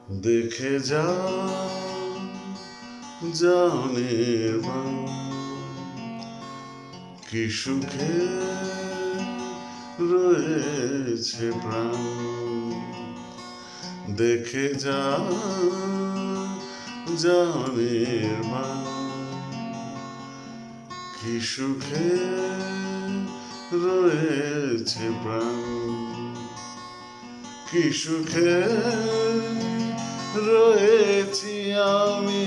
দেখে যা জানের মান কি সুখে রয়েছে প্রাণ। দেখে যা জানের মান কি সুখে রয়েছে প্রাণ। কি সুখে রয়েছি আমি,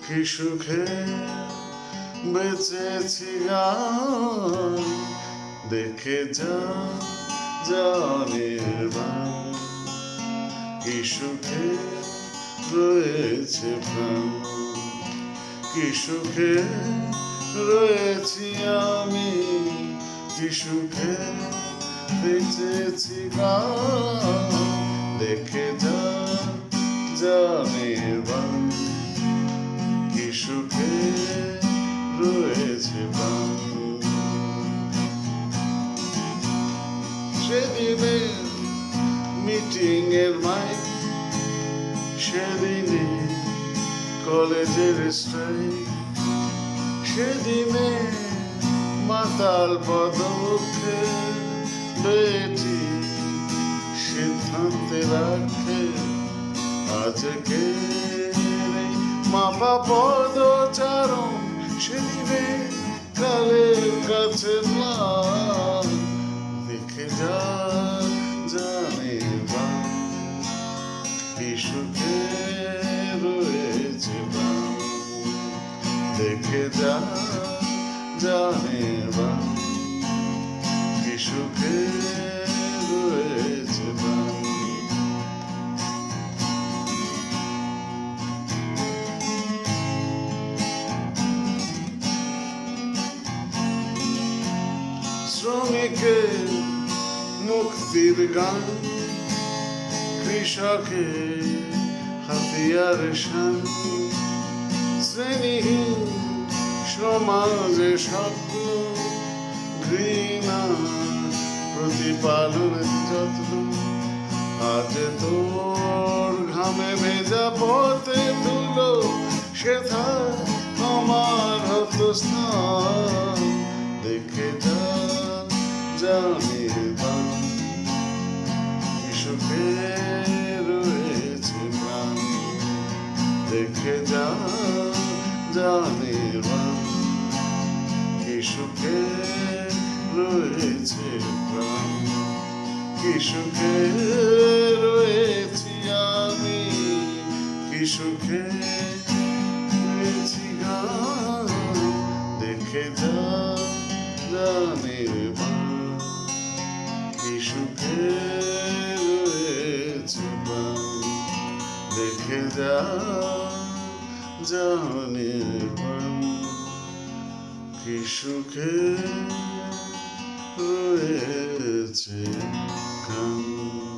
কি সুখে বেঁচেছি গান। দেখে যা জানের মান কি সুখে রয়েছে প্রাণ। কি সুখে রয়েছি আমি, কি সুখে বেঁচেছি গান। দেখে যা জানের মান কি সুখে রয়েছে প্রাণ। সেদিনে মিটিং এর মাইক, সেদিনে কলেজের স্ট্রাইক, সেদিনে মাতাল পদক্ষে বেটি সিদ্ধান্তে রাখে। আজকে মাপা পদচারণ, সেদিনে কালের কাছে ম্লান। দেখে যা জানের মান কি সুখে রয়েছে প্রাণ। দেখে যা জানের মান কি সুখে রয়েছে প্রাণ। শ্রমিকের মুক্তির গান, কৃষকের হাতিয়ার শান, শ্রেণীহীন সমাজে স্বপ্ন, ঘৃণা প্রতিপালনের যত্ন। আজ তোর ঘামে ভেজা পথে ধুলো, সেথা আমার হতো স্নান। দেখে যা জানের মান কি সুখে রয়েছে প্রাণ। দেখে যা জানের মান কি সুখে রয়েছে প্রাণ। কি সুখে রয়েছি আমি, কি সুখে রয়েছি গান। দেখে যা জানের মান কি সুখে রয়েছে প্রাণ। দেখে যা জানের মান কি সুখে রয়েছে গান।